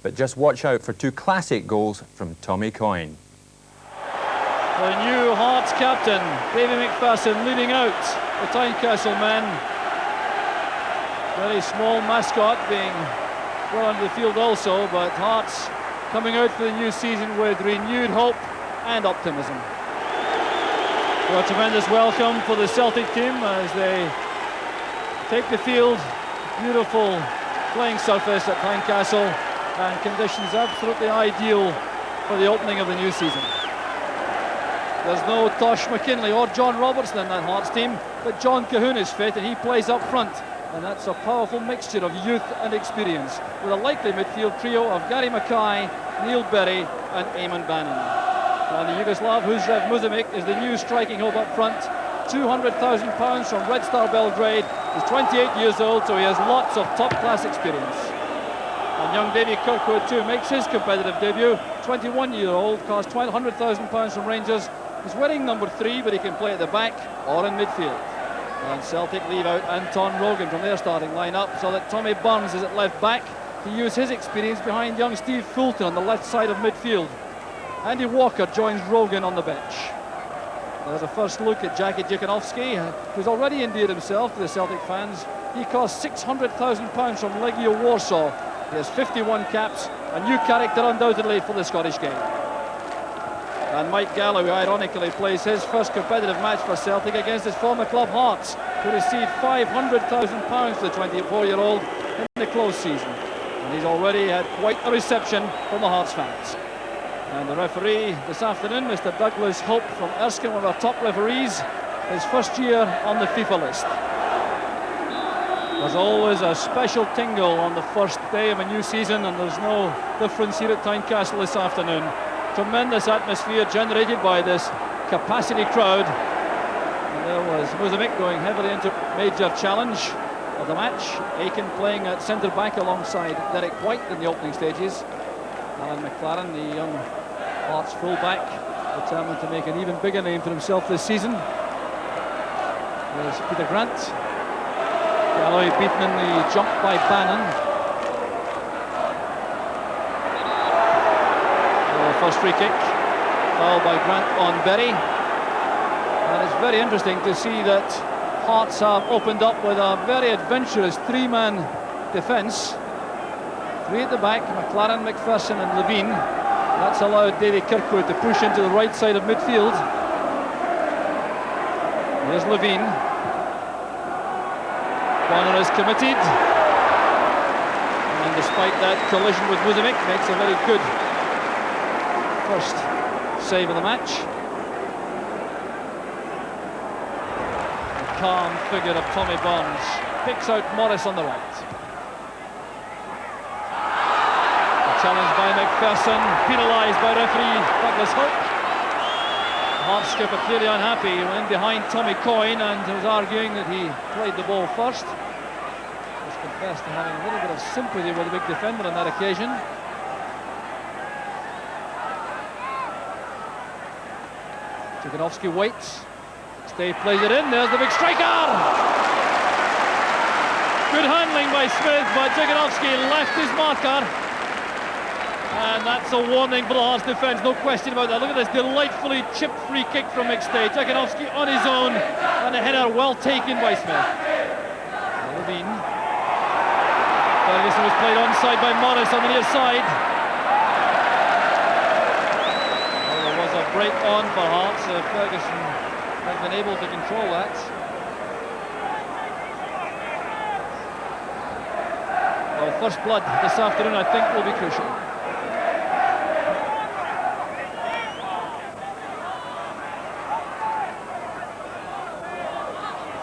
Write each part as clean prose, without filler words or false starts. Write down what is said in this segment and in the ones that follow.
but just watch out for two classic goals from Tommy Coyne. The new Hearts captain, Davy McPherson, leading out the Tynecastle men. Very small mascot being brought onto the field also, but Hearts coming out for the new season with renewed hope and optimism. So a tremendous welcome for the Celtic team as they take the field. Beautiful playing surface at Tynecastle and conditions absolutely ideal for the opening of the new season. There's no Tosh McKinley or John Robertson in that Hearts team, but John Cahoon is fit and he plays up front. And that's a powerful mixture of youth and experience, with a likely midfield trio of Gary Mackay, Neil Berry and Eamon Bannon. And the Yugoslav Huzrev Muzamek is the new striking hope up front. £200,000 from Red Star Belgrade. He's 28 years old, so he has lots of top-class experience. And young Davy Kirkwood too makes his competitive debut. 21-year-old, cost £100,000 from Rangers. He's wearing number 3, but he can play at the back or in midfield. And Celtic leave out Anton Rogan from their starting lineup, so that Tommy Burns is at left back to use his experience behind young Steve Fulton on the left side of midfield. Andy Walker joins Rogan on the bench. There's a first look at Jackie Dziekanowski, who's already endeared himself to the Celtic fans. He cost £600,000 from Legia Warsaw. He has 51 caps, a new character undoubtedly for the Scottish game. And Mike Galloway ironically plays his first competitive match for Celtic against his former club Hearts, who received £500,000 for the 24-year-old in the close season. And he's already had quite a reception from the Hearts fans. And the referee this afternoon, Mr. Douglas Hope from Erskine, one of our top referees, his first year on the FIFA list. There's always a special tingle on the first day of a new season, and there's no difference here at Tynecastle this afternoon. Tremendous atmosphere generated by this capacity crowd. And there was Muzamek going heavily into major challenge of the match. Aiken playing at centre-back alongside Derek White in the opening stages. Alan McLaren, the young Hearts full-back, determined to make an even bigger name for himself this season. There's Peter Grant. Galloway beaten in the jump by Bannon. First free kick, foul by Grant on Berry. And it's very interesting to see that Hearts have opened up with a very adventurous three-man defence. 3 at the back, McLaren, McPherson and Levine. That's allowed Davy Kirkwood to push into the right side of midfield. Here's Levine. Bonner is committed. And despite that collision with Muzamek, makes a very good first save of the match. The calm figure of Tommy Burns picks out Morris on the right. A challenge by McPherson, penalised by referee Douglas Hope. The Hearts skipper clearly unhappy, he went behind Tommy Coyne and was arguing that he played the ball first. He's confessed to having a little bit of sympathy with the big defender on that occasion. Dziekanowski waits. Stave plays it in. There's the big striker! Good handling by Smith, but Dziekanowski left his marker. And that's a warning for the Hearts defence, no question about that. Look at this delightfully chipped free kick from McStay. Dziekanowski on his own, and a header well taken by Smith. Levine. Ferguson was played onside by Morris on the near side. Break on for Hearts. Ferguson has been able to control that. Well, first blood this afternoon I think will be crucial.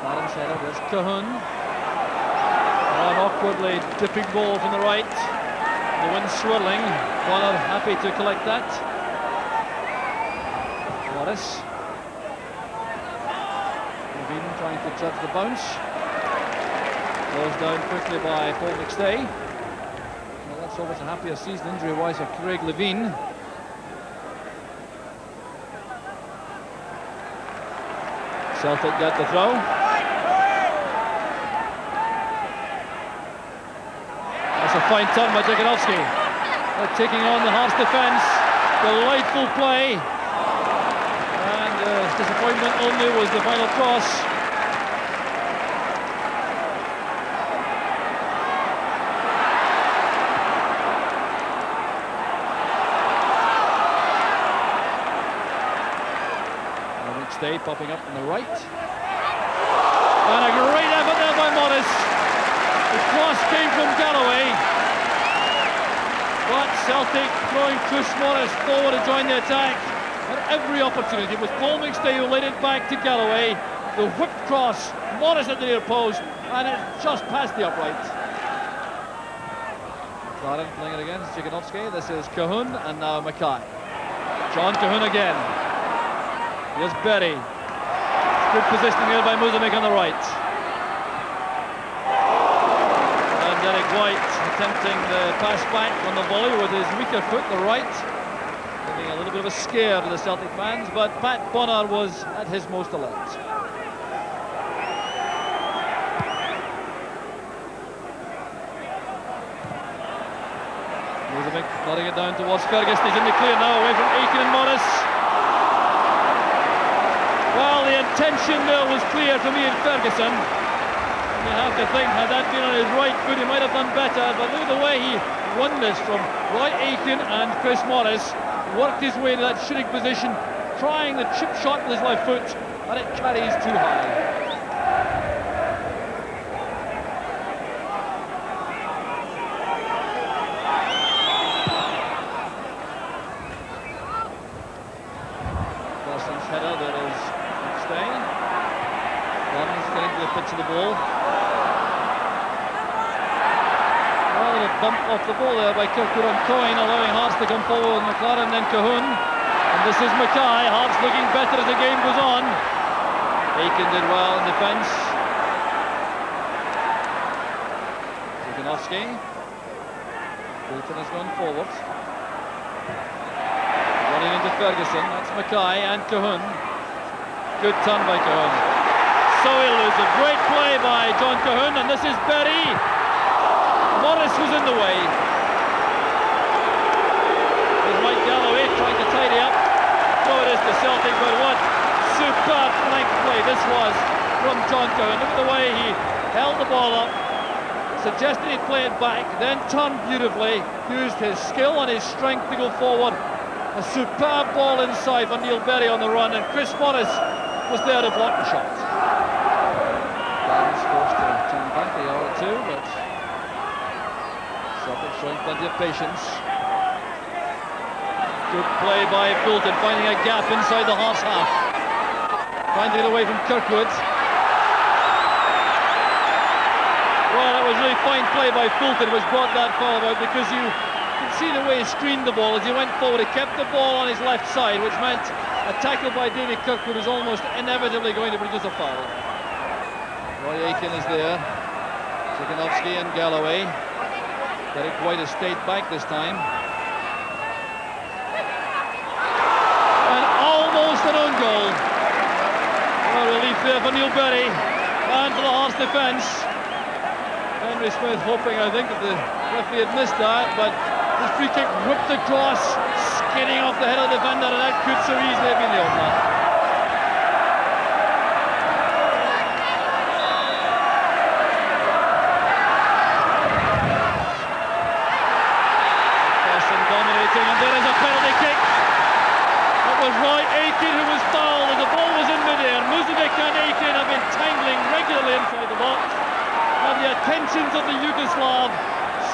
Clarence header, there's Cahoon. An awkwardly dipping ball from the right. The wind swirling. Bonner happy to collect that. Morris. Levine trying to judge the bounce. Goes down quickly by Paul McStay. Well, that's almost a happier season injury-wise for Craig Levine. Celtic get the throw. That's a fine turn by Dziekanowski. taking on the Hearts defence. Delightful play. And disappointment only was the final cross. Stay popping up on the right. And a great effort there by Morris. The cross came from Galloway. But Celtic throwing Chris Morris forward to join the attack at every opportunity. It was Paul McStay who laid it back to Galloway. The whipped cross, Morris at the near post, and it just past the upright. McLaren playing it against Jikanovski. This is Cahun and now Mackay. John Cahun again. Here's Berry. Good positioning here by Muzamek on the right. And Derek White attempting the pass back on the volley with his weaker foot, the right. Giving a little bit of a scare to the Celtic fans, but Pat Bonner was at his most alert. Muzamek nodding it down towards Ferguson. He's in the clear now, away from Aiken and Morris. Well, the intention there was clear to me in Ferguson. And you have to think, had that been on his right foot, he might have done better. But look at the way he won this from Roy Aiken and Chris Morris. Worked his way to that shooting position, trying the chip shot with his left foot, and it carries too high. Carson's header, there is McStay. Gunn's getting to the pitch of the ball. Well, a little bump off the ball there by Kirkwood on Coyne, allowing Hearts to come forward with McLaren, then Cahun. And this is Mackay. Hearts looking better as the game goes on. Aiken did well in defence. Jikanovski. Bolton has gone forward. Running into Ferguson, that's Mackay and Cahun. Good turn by Cahun. So he'll lose a great play by John Cahun, and this is Berry. Morris was in the way. There's Mike Galloway trying to tidy up. So it is to Celtic, but what superb flank play this was from John Cahun. Look at the way he held the ball up, suggested he'd play it back, then turned beautifully, used his skill and his strength to go forward. A superb ball inside for Neil Berry on the run, and Chris Morris was there to block the shot. Barry's forced to turn back a yard or two, but Celtic showing plenty of patience. Good play by Fulton, finding a gap inside the Hearts half. Trying to get away from Kirkwood. Well, that was really fine play by Fulton, which brought that foul about, because you could see the way he screened the ball as he went forward. He kept the ball on his left side, which meant a tackle by David Kirkwood was almost inevitably going to produce a foul. Roy Aiken is there. Jikanovski and Galloway. Derek White has stayed back this time. And almost an own goal. Well, relief there for Neil Berry and for the Hearts defence. Henry Smith hoping, I think, that the referee had missed that, but the free kick whipped across, skidding off the head of the defender, and that could so easily have been the opener. Carson dominating, and there is a penalty kick. It was Roy Aiken who was fouled, and the ball was in mid-air. Muzamek and Aiken have been tangling regularly inside the box. And the attentions of the Yugoslav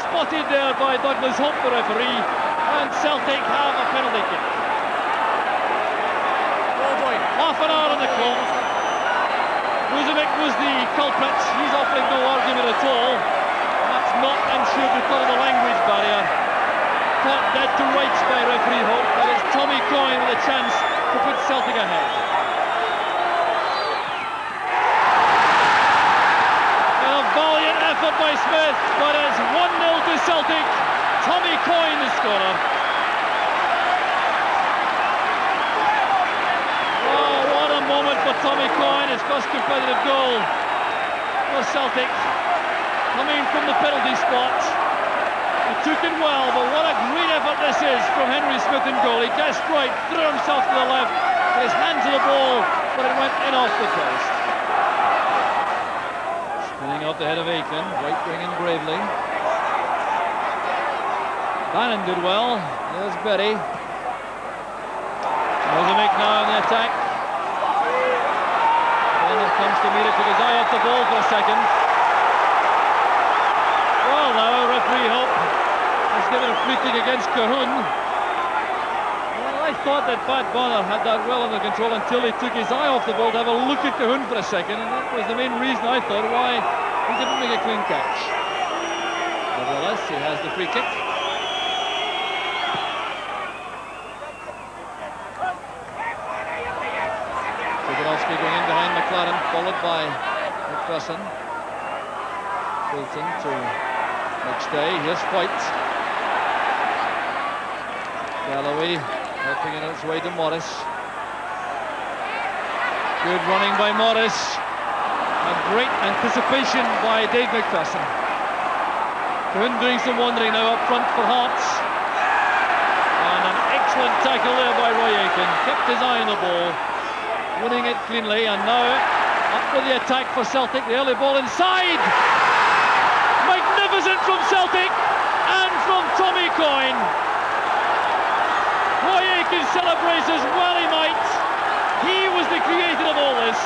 spotted there by Douglas Hope, the referee, and Celtic have a penalty kick. Oh boy, half an hour on the clock. Muzamek was the culprit. He's offering no argument at all. That's not, I'm sure, because of the language barrier. Caught dead to rights by referee Hope. That is Tommy Coyne with a chance to put Celtic ahead. By Smith, but it's 1-0 to Celtic. Tommy Coyne the scorer. Oh, what a moment for Tommy Coyne, his first competitive goal for Celtic, coming from the penalty spot. He took it well, but what a great effort Wellington goal. He destroyed, threw himself to the left, put his hand to the ball, but it went in off the post. Spinning off the head of Aiken, right wing in Gravely. Bannon did well. There's Berry. Mozambique now in the attack. Bannon comes to meet it, took his eye off the ball for a second. Well now, referee Hope has given a free kick against Cahoon. Well, I thought that Pat Bonner had that well under control until he took his eye off the ball to have a look at Cahoon for a second, and that was the main reason I thought why he didn't make a clean catch. Nevertheless, he has the free kick. Going in behind McLaren, followed by McPherson. Fulton to McStay. Here's White. Galloway helping it its way to Morris. Good running by Morris. And great anticipation by Dave McPherson. Cahoon doing some wandering now up front for Hearts. And an excellent tackle there by Roy Aiken. Kept his eye on the ball. Winning it cleanly, and now up with the attack for Celtic. The early ball inside. Magnificent from Celtic and from Tommy Coyne. Roy Aiken celebrates as well he might. He was the creator of all this.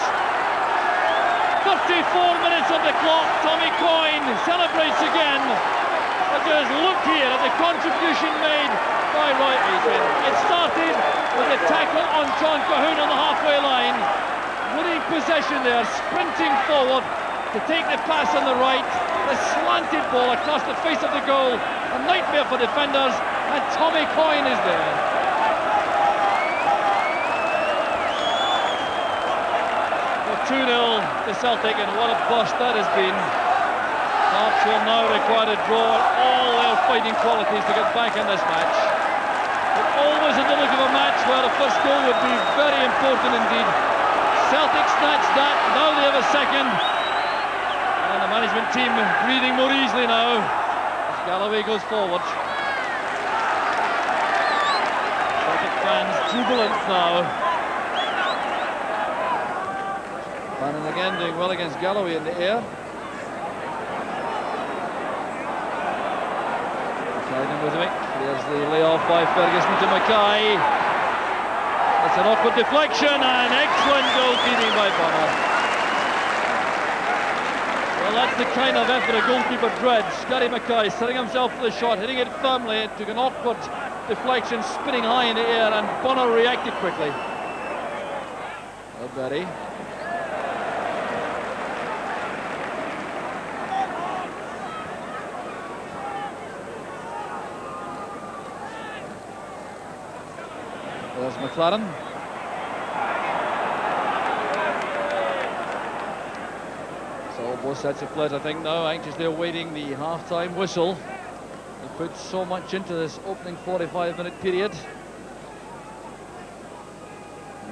34 minutes on the clock. Tommy Coyne celebrates again. But just look here at the contribution made by Roy Aiken. It started with a tackle on John Cahoon on the halfway line. Winning possession there, sprinting forward to take the pass on the right. The slanted ball across the face of the goal. A nightmare for defenders, and Tommy Coyne is there. Well, 2-0 to Celtic, and what a burst that has been. Hearts will now require to draw all their fighting qualities to get back in this match. But always in the look of a match where the first goal would be very important indeed. Celtic snatched that, now they have a second. And the management team breathing more easily now as Galloway goes forward. Celtic fans jubilant now. Bannon again doing well against Galloway in the air. There's the layoff by Ferguson to Mackay. It's an awkward deflection and excellent goalkeeping by Bonner. Well, that's the kind of effort a goalkeeper dreads. Gary Mackay setting himself for the shot, hitting it firmly. It took an awkward deflection, spinning high in the air, and Bonner reacted quickly. Berry. There's McLaren. So both sets of players, I think, now anxiously awaiting the half-time whistle. They put so much into this opening 45-minute period.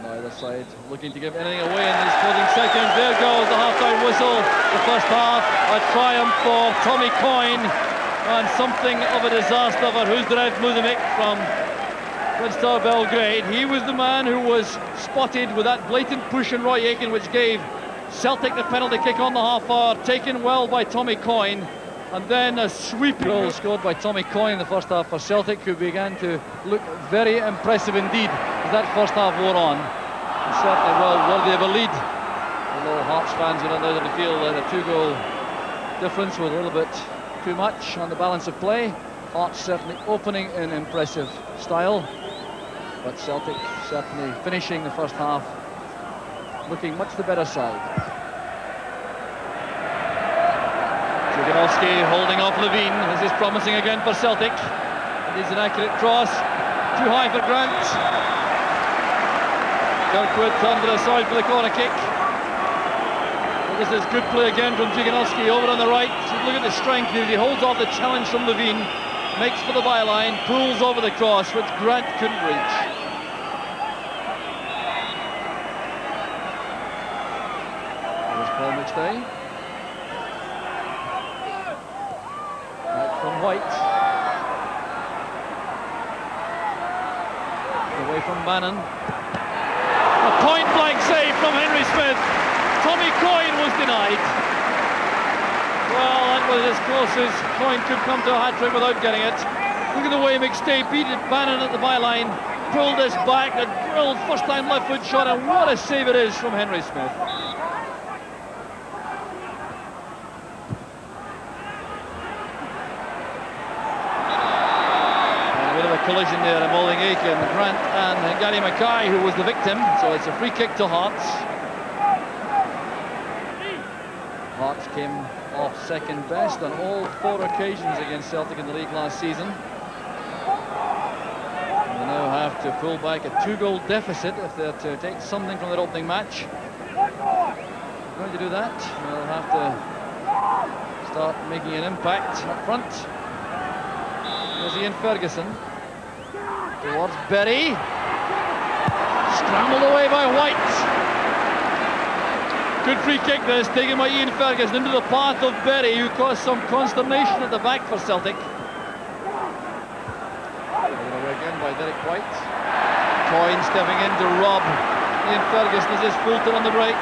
Neither side looking to give anything away in these closing seconds. There goes the half-time whistle. The first half, a triumph for Tommy Coyne, and something of a disaster for Huzdrev Muzamik from Red Star Belgrade. He was the man who was spotted with that blatant push in Roy Aiken, which gave Celtic the penalty kick on the half hour, taken well by Tommy Coyne, and then a sweeping goal scored by Tommy Coyne in the first half for Celtic, who began to look very impressive indeed as that first half wore on. And certainly well worthy of a lead. Although Hearts fans would undoubtedly feel that a 2-goal difference was a little bit too much on the balance of play. Hearts certainly opening in impressive style, but Celtic certainly finishing the first half looking much the better side. Juganowski holding off Levine. This is promising again for Celtic. It needs an accurate cross. Too high for Grant. Kirkwood turned to the side for the corner kick. Well, this is good play again from Juganowski over on the right. Look at the strength here. He holds off the challenge from Levine. Makes for the byline, pulls over the cross, which Grant couldn't reach. There's Paul McStay. Back from White. away from Bannon. A point-blank save from Henry Smith. Tommy Coyne was denied. Well, that was as close as Coyne could come to a hat-trick without getting it. Look at the way McStay beat Bannon at the byline, pulled this back, a drilled first-time left-foot shot, and what a save it is from Henry Smith. And a bit of a collision there involving Aiken, Grant and Gary Mackay, who was the victim, so it's a free kick to Hearts. Hearts came off second best on all 4 occasions against Celtic in the league last season. They now have to pull back a 2-goal deficit if they're to take something from their opening match. If they're going to do that, they'll have to start making an impact up front. There's Ian Ferguson towards Berry. Scrambled away by White. Good free kick this, taken by Ian Ferguson into the path of Berry, who caused some consternation at the back for Celtic. Away again by Derek White. Coyne stepping in to rob Ian Ferguson as his Fulton on the break.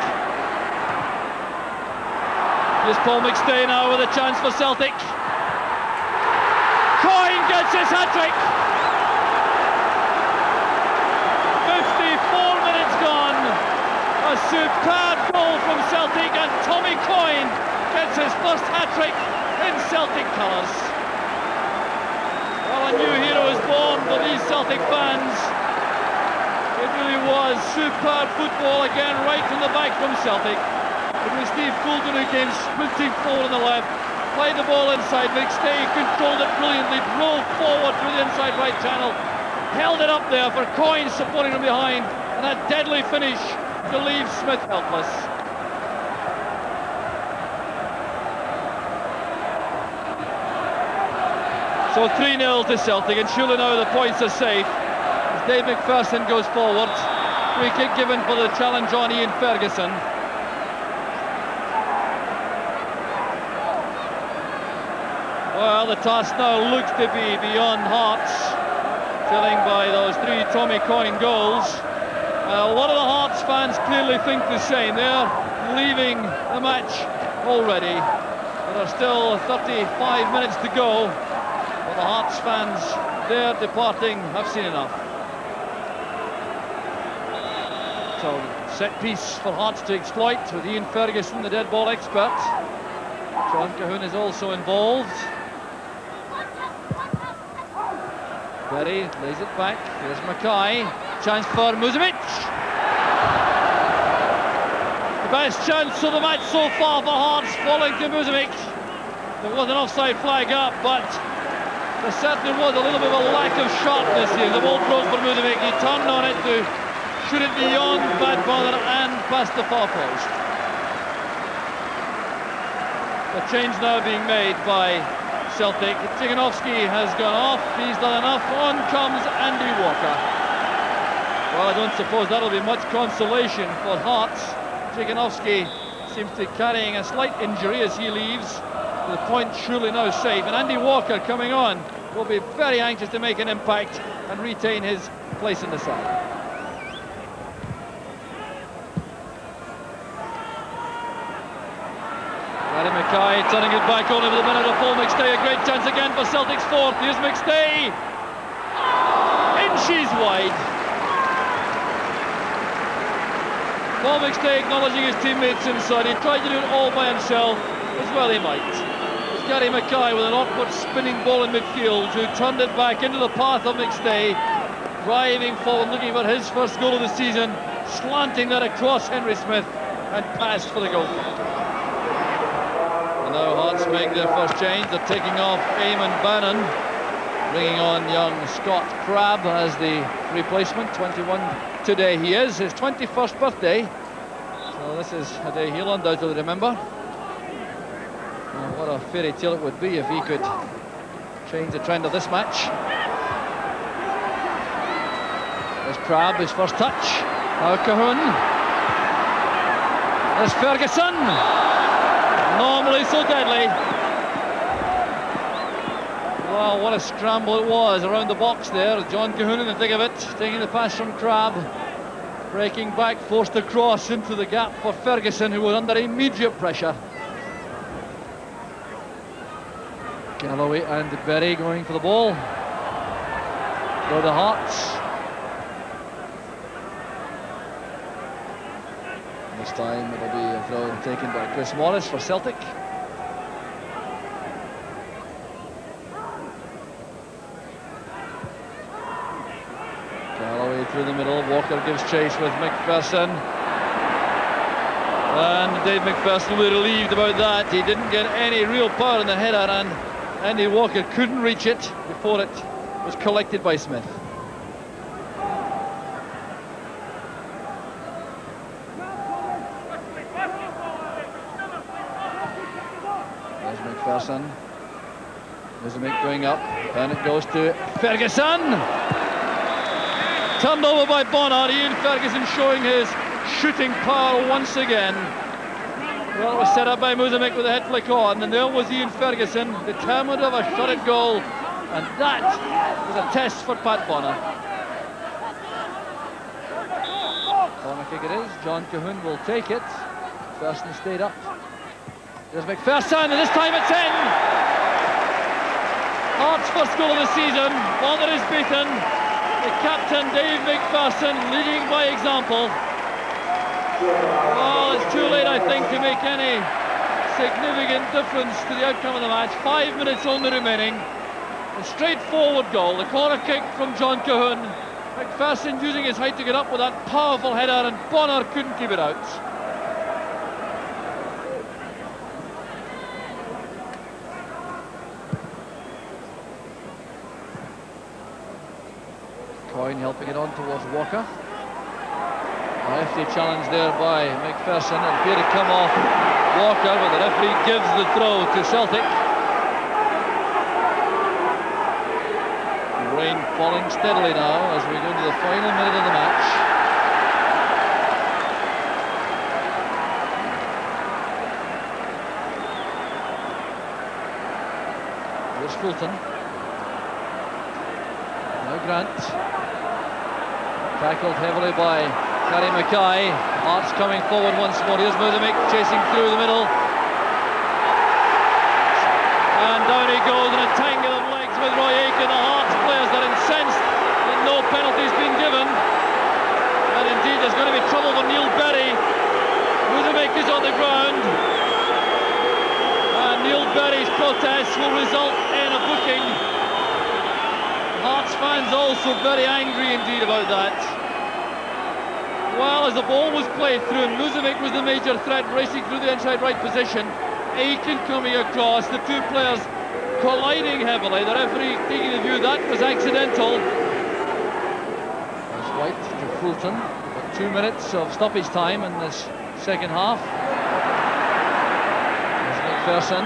Here's Paul McStay now with a chance for Celtic. Coyne gets his hat-trick. 54 minutes gone. A superb goal from Celtic, and Tommy Coyne gets his first hat-trick in Celtic colours. Well, a new hero is born for these Celtic fans. It really was superb football again, right from the back from Celtic. It was Steve Fulton who came sprinting forward on the left, played the ball inside. McStay controlled it brilliantly, drove forward through the inside right channel, held it up there for Coyne supporting from behind, and a deadly finish to leave Smith helpless. So 3-0 to Celtic, and surely now the points are safe as Dave McPherson goes forward. Free kick given for the challenge on Ian Ferguson. Well, the task now looks to be beyond Hearts, filling by those 3 Tommy Coyne goals. A lot of the Hearts fans clearly think the same. They're leaving the match already. There are still 35 minutes to go. But the Hearts fans, they're departing, have seen enough. So, set piece for Hearts to exploit with Ian Ferguson, the dead ball expert. John Cahoon is also involved. Berry lays it back. Here's Mackay. Chance for Muzovic. The best chance of the match so far for Hearts, falling to Muzovic. There was an offside flag up, but there certainly was a little bit of a lack of sharpness here. The ball throws for Muzovic. He turned on it to shoot it beyond bad bother and past the far post. A change now being made by Celtic. Tchiganovsky has gone off. He's done enough. On comes Andy Walker. Well, I don't suppose that'll be much consolation for Hearts. Tchiganovsky seems to be carrying a slight injury as he leaves. The point surely now safe. And Andy Walker coming on will be very anxious to make an impact and retain his place in the side. Gary Mackay turning it back on over the minute of Paul McStay. A great chance again for Celtic's 4th. Here's McStay. Inches wide. Paul McStay acknowledging his teammates inside. He tried to do it all by himself, as well he might. It's Gary Mackay with an awkward spinning ball in midfield, who turned it back into the path of McStay, driving forward, looking for his first goal of the season, slanting that across Henry Smith, and passed for the goal. And now Hearts make their first change. They're taking off Eamon Bannon, bringing on young Scott Crabb as the replacement. 21 today he is, his 21st birthday. So this is a day he'll undoubtedly remember. What a fairy tale it would be if he could change the trend of this match. There's Crabb, his first touch. Now Cahoon. There's Ferguson. Normally so deadly. Well, what a scramble it was around the box there. John Cahoon in the thick of it, taking the pass from Crabb. Breaking back, forced across into the gap for Ferguson, who was under immediate pressure. Galloway and Berry going for the ball. Go the Hearts. This time it'll be a throw taken by Chris Morris for Celtic. Galloway through the middle. Walker gives chase with McPherson. And Dave McPherson will be relieved about that. He didn't get any real power in the header, and Andy Walker couldn't reach it before it was collected by Smith. There's McPherson. Muzumic going up, and it goes to Ferguson. Turned over by Bonner. Ian Ferguson showing his shooting power once again. Well, it was set up by Muzumic with a head flick on, and there was Ian Ferguson, determined of a shot-at goal, and that was a test for Pat Bonner. Corner kick it is. John Cahoon will take it. Ferguson stayed up. There's McPherson, and this time it's in. Hearts' first goal of the season. Bonner is beaten. The captain, Dave McPherson, leading by example. Well, it's too late, I think, to make any significant difference to the outcome of the match. 5 minutes only remaining. A straightforward goal. The corner kick from John Cahoon. McPherson using his height to get up with that powerful header, and Bonner couldn't keep it out. Coyne helping it on towards Walker. A hefty challenge there by McPherson. It appeared to come off Walker, but the referee gives the throw to Celtic. The rain falling steadily now as we go into the final minute of the match. There's Fulton. Now Grant. Tackled heavily by Gary Mackay. Hearts coming forward once more. Here's Muzumic chasing through the middle. And down he goes in a tangle of legs with Roy Aitken. The Hearts players are incensed that no penalty's been given. And indeed there's going to be trouble for Neil Berry. Muzumic is on the ground. And Neil Berry's protest will result in a booking. Hearts fans also very angry indeed about that. Well, as the ball was played through and Muzumic was the major threat racing through the inside right position, Aitken coming across, the two players colliding heavily. The referee taking the view that was accidental. That's White to Fulton. About 2 minutes of stoppage time in this second half. There's McPherson.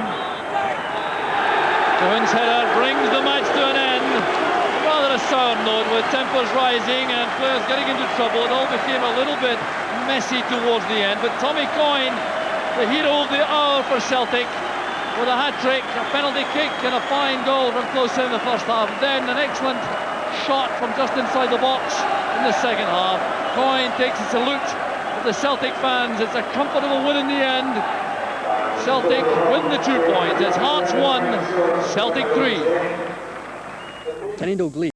Cahoon's header brings the match to an end. Rather a sour note with tempers rising and players getting into trouble. It all became a little bit messy towards the end, but Tommy Coyne, the hero of the hour for Celtic, with a hat-trick, a penalty kick and a fine goal from close in the first half. Then an excellent shot from just inside the box in the second half. Coyne takes a salute of the Celtic fans. It's a comfortable win in the end. Celtic win the 2 points. It's Hearts 1, Celtic 3. Can you do